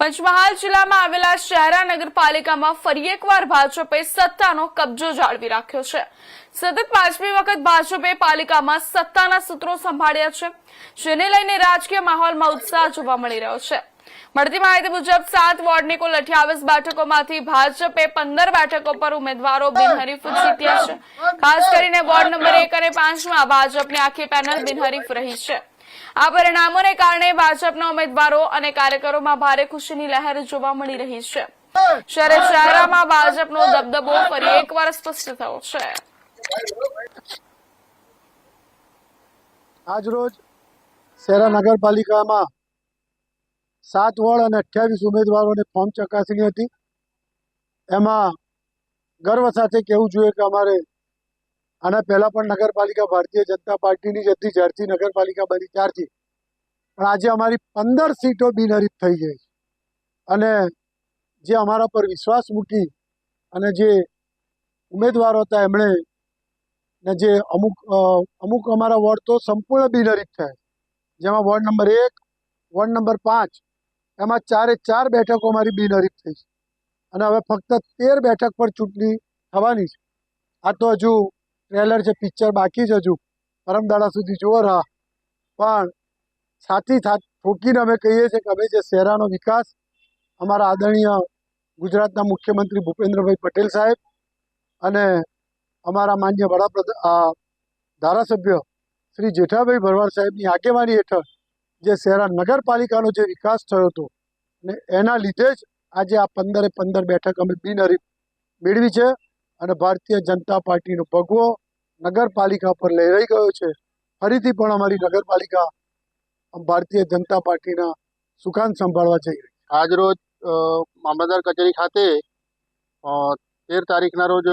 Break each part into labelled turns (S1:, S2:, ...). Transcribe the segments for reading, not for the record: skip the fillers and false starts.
S1: પંચમહાલ જિલ્લામાં આવેલા શહેરા નગરપાલિકામાં ફરી એકવાર ભાજપે સત્તાનો કબજો જાળવી રાખ્યો છે। સતત પાંચમી વખત ભાજપે પાલિકામાં સત્તાના સૂત્રો સંભાળ્યા છે, જેને લઈને રાજકીય માહોલમાં ઉત્સાહ જોવા મળી રહ્યો છે। મળતી માહિતી મુજબ 7 વોર્ડની કુલ 28 બેઠકોમાંથી ભાજપે 15 બેઠકો પર ઉમેદવારો બિનહરીફ જીત્યા છે। ખાસ કરીને વોર્ડ નંબર 1 અને 5માં ભાજપની આખી પેનલ બિનહરીફ રહી છે। આ પરિણામોને કારણે ભાજપના ઉમેદવારો અને કાર્યકરોમાં ભારે ખુશીની લહેર જોવા મળી રહી છે। શહેરામાં ભાજપનો દબદબો ફરી એકવાર સ્પષ્ટ થયો છે।
S2: આજરોજ શહેરા નગરપાલિકામાં 7 વોર્ડ અને 28 ઉમેદવારોને ફોર્મ ચકાસણી હતી। એમાં ગર્વ સાથે કહેવું જોઈએ કે અમારે આના પહેલા પણ નગરપાલિકા ભારતીય જનતા પાર્ટીની જ હતી, જ્યારથી નગરપાલિકા બની ત્યારથી, પણ આજે અમારી 15 સીટો બિનહરીફ થઈ ગઈ અને જે અમારા પર વિશ્વાસ મૂકી અને જે ઉમેદવારો હતા એમણે ને જે અમુક અમારા વોર્ડ તો સંપૂર્ણ બિનહરીફ થયા, જેમાં વોર્ડ નંબર 1, વોર્ડ નંબર 5 એમાં 4 બેઠકો અમારી બિનહરીફ થઈ છે અને હવે ફક્ત 13 બેઠક પર ચૂંટણી થવાની છે। આ તો હજુ ટ્રેલર છે, પિક્ચર બાકી છે, હજુ પરમદાડા સુધી જોવો રહા, પણ સાથી ઠોકીને અમે કહીએ છીએ કે અમે જે શહેરાનો વિકાસ અમારા આદરણીય ગુજરાતના મુખ્યમંત્રી ભૂપેન્દ્રભાઈ પટેલ સાહેબ અને અમારા માન્ય વડાપ્રધાન ધારાસભ્ય શ્રી જેઠાભાઈ ભરવાડ સાહેબની આગેવાની હેઠળ જે શહેરા નગરપાલિકાનો જે વિકાસ થયો હતો ને એના લીધે જ આજે આ 15 બેઠક અમે બિનહરીફ મેળવી છે અને ભારતીય જનતા પાર્ટીનો ભગવો નગરપાલિકા પર લહેરાઈ ગયો છે। ફરીથી પણ અમારી નગરપાલિકા ભારતીય જનતા પાર્ટીના સુકાન સંભાળવા જઈ રહી છે।
S3: આજરોજ મામલતદાર કચેરી ખાતે 13 તારીખના રોજ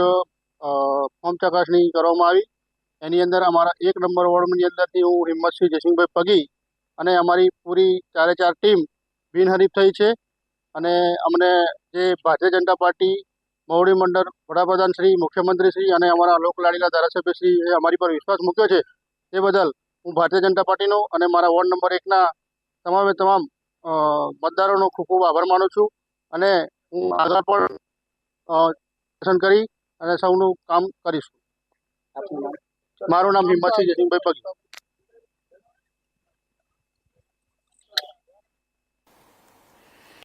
S3: ફોર્મ ચકાસણી કરવામાં આવી। એની અંદર અમારા 1 નંબર વોર્ડની અંદરથી હું હિંમતસિંહ જયસિંહભાઈ પગી અને અમારી પૂરી 4 ટીમ બિનહરીફ થઈ છે અને અમને જે ભારતીય જનતા પાર્ટી મહુડી મંડળ વડાપ્રધાન શ્રી, મુખ્યમંત્રી શ્રી અને અમારા લોકલાડીલા ધારાસભ્ય શ્રી એ અમારી પર વિશ્વાસ મૂક્યો છે, તે બદલ હું ભારતીય જનતા પાર્ટીનો અને મારા વોર્ડ નંબર 1ના તમામ મતદારોનો ખૂબ ખૂબ આભાર માનું છું અને હું આગળ પણ પસંદ કરી અને સૌનું કામ કરીશું। મારું નામ હિંમતસિંહ જયસિંહભાઈ પગી।